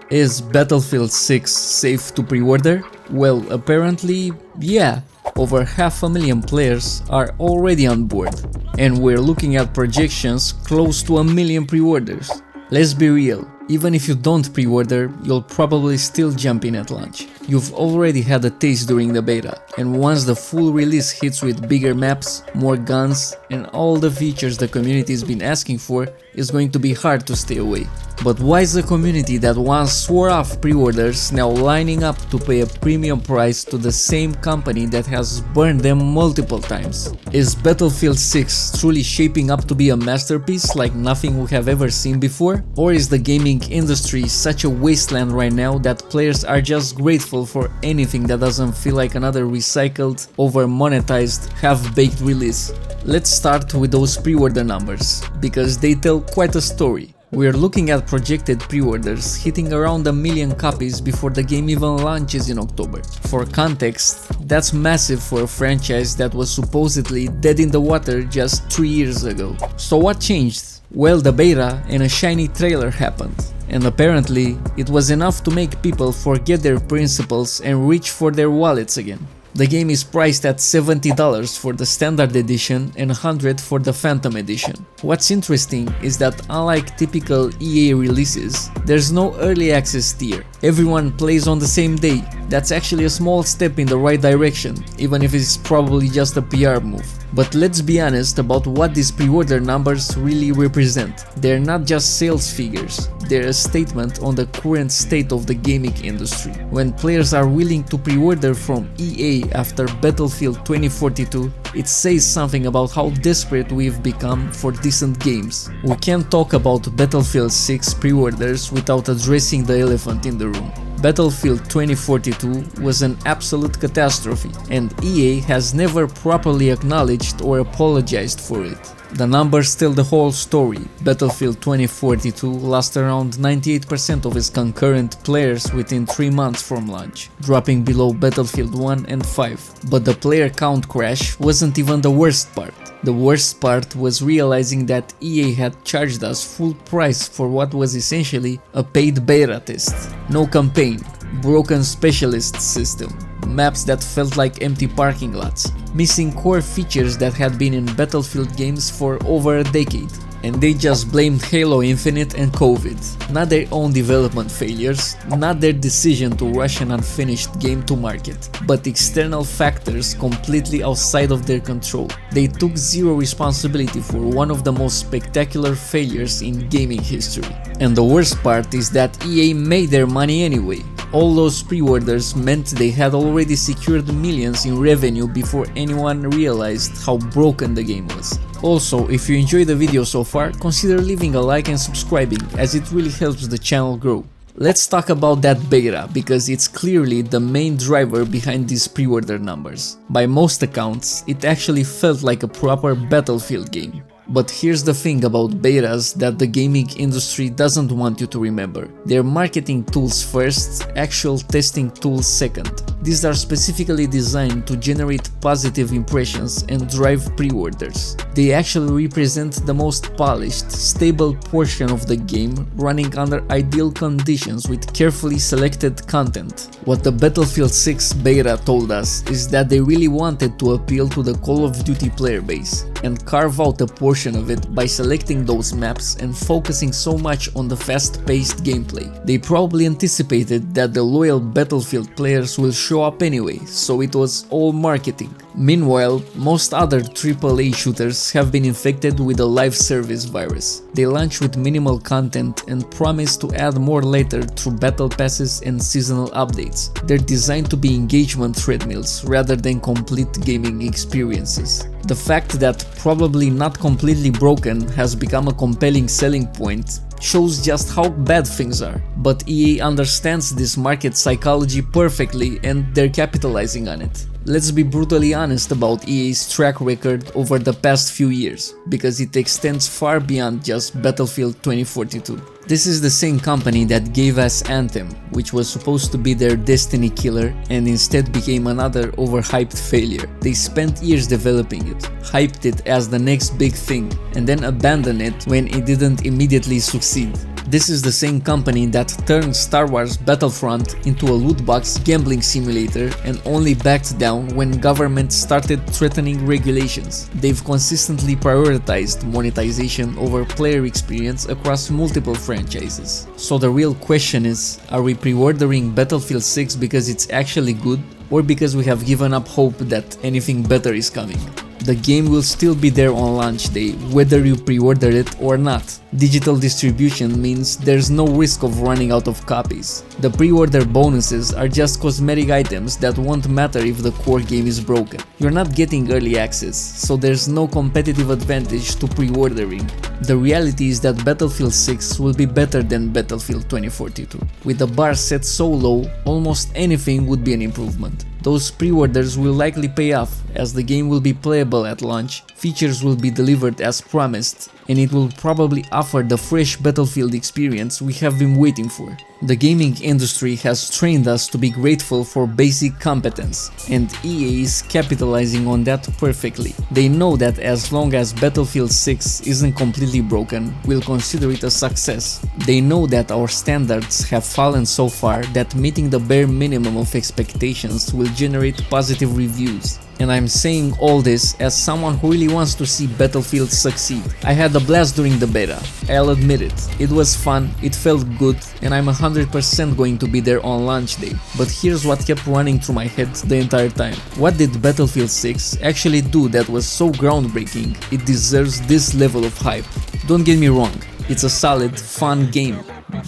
Is Battlefield 6 safe to pre-order? Well, apparently, yeah. Over 500,000 players are already on board, and we're looking at projections close to 1 million pre-orders. Let's be real, even if you don't pre-order, you'll probably still jump in at launch. You've already had a taste during the beta, and once the full release hits with bigger maps, more guns, and all the features the community's been asking for, it's going to be hard to stay away. But why is the community that once swore off pre-orders now lining up to pay a premium price to the same company that has burned them multiple times? Is Battlefield 6 truly shaping up to be a masterpiece like nothing we have ever seen before? Or is the gaming industry such a wasteland right now that players are just grateful for anything that doesn't feel like another recycled, over-monetized, half-baked release? Let's start with those pre-order numbers, because they tell quite a story. We're looking at projected pre-orders hitting around 1 million copies before the game even launches in October. For context, that's massive for a franchise that was supposedly dead in the water just 3 years ago. So what changed? Well, the beta and a shiny trailer happened. And apparently, it was enough to make people forget their principles and reach for their wallets again. The game is priced at $70 for the standard edition and $100 for the Phantom edition. What's interesting is that unlike typical EA releases, there's no early access tier. Everyone plays on the same day. That's actually a small step in the right direction, even if it's probably just a PR move. But let's be honest about what these pre-order numbers really represent. They're not just sales figures, they're a statement on the current state of the gaming industry. When players are willing to pre-order from EA after Battlefield 2042, it says something about how desperate we've become for decent games. We can't talk about Battlefield 6 pre-orders without addressing the elephant in the room. Battlefield 2042 was an absolute catastrophe, and EA has never properly acknowledged or apologized for it. The numbers tell the whole story. Battlefield 2042 lost around 98% of its concurrent players within 3 months from launch, dropping below Battlefield 1 and 5. But the player count crash wasn't even the worst part. The worst part was realizing that EA had charged us full price for what was essentially a paid beta test. No campaign, broken specialist system, maps that felt like empty parking lots, missing core features that had been in Battlefield games for over a decade. And they just blamed Halo Infinite and COVID, not their own development failures, not their decision to rush an unfinished game to market, but external factors completely outside of their control. They took zero responsibility for one of the most spectacular failures in gaming history. And the worst part is that EA made their money anyway. All those pre-orders meant they had already secured millions in revenue before anyone realized how broken the game was. Also, if you enjoyed the video so far, consider leaving a like and subscribing, as it really helps the channel grow. Let's talk about that beta, because it's clearly the main driver behind these pre-order numbers. By most accounts, it actually felt like a proper Battlefield game. But here's the thing about betas that the gaming industry doesn't want you to remember. They're marketing tools first, actual testing tools second. These are specifically designed to generate positive impressions and drive pre-orders. They actually represent the most polished, stable portion of the game running under ideal conditions with carefully selected content. What the Battlefield 6 beta told us is that they really wanted to appeal to the Call of Duty player base and carve out a portion of it by selecting those maps and focusing so much on the fast-paced gameplay. They probably anticipated that the loyal Battlefield players will show up anyway, so it was all marketing. Meanwhile, most other AAA shooters have been infected with a live service virus. They launch with minimal content and promise to add more later through battle passes and seasonal updates. They're designed to be engagement treadmills rather than complete gaming experiences. The fact that probably not completely broken has become a compelling selling point shows just how bad things are. But EA understands this market psychology perfectly, and they're capitalizing on it. Let's be brutally honest about EA's track record over the past few years, because it extends far beyond just Battlefield 2042. This is the same company that gave us Anthem, which was supposed to be their destiny killer and instead became another overhyped failure. They spent years developing it, hyped it as the next big thing, and then abandoned it when it didn't immediately succeed. This is the same company that turned Star Wars Battlefront into a loot box gambling simulator and only backed down when government started threatening regulations. They've consistently prioritized monetization over player experience across multiple franchises. So the real question is, are we pre-ordering Battlefield 6 because it's actually good, or because we have given up hope that anything better is coming? The game will still be there on launch day, whether you pre-order it or not. Digital distribution means there's no risk of running out of copies. The pre-order bonuses are just cosmetic items that won't matter if the core game is broken. You're not getting early access, so there's no competitive advantage to pre-ordering. The reality is that Battlefield 6 will be better than Battlefield 2042. With the bar set so low, almost anything would be an improvement. Those pre-orders will likely pay off, as the game will be playable at launch, features will be delivered as promised, and it will probably offer the fresh Battlefield experience we have been waiting for. The gaming industry has trained us to be grateful for basic competence, and EA is capitalizing on that perfectly. They know that as long as Battlefield 6 isn't completely broken, we'll consider it a success. They know that our standards have fallen so far that meeting the bare minimum of expectations will generate positive reviews. And I'm saying all this as someone who really wants to see Battlefield succeed. I had a blast during the beta, I'll admit it. It was fun, it felt good, and I'm 100% going to be there on launch day. But here's what kept running through my head the entire time. What did Battlefield 6 actually do that was so groundbreaking it deserves this level of hype? Don't get me wrong, it's a solid, fun game.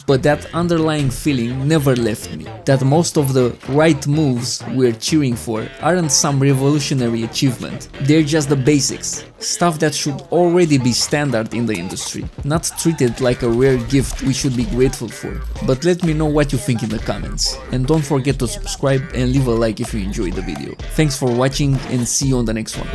But that underlying feeling never left me, that most of the right moves we're cheering for aren't some revolutionary achievement, they're just the basics, stuff that should already be standard in the industry, not treated like a rare gift we should be grateful for. But let me know what you think in the comments, and don't forget to subscribe and leave a like if you enjoyed the video. Thanks for watching and see you on the next one.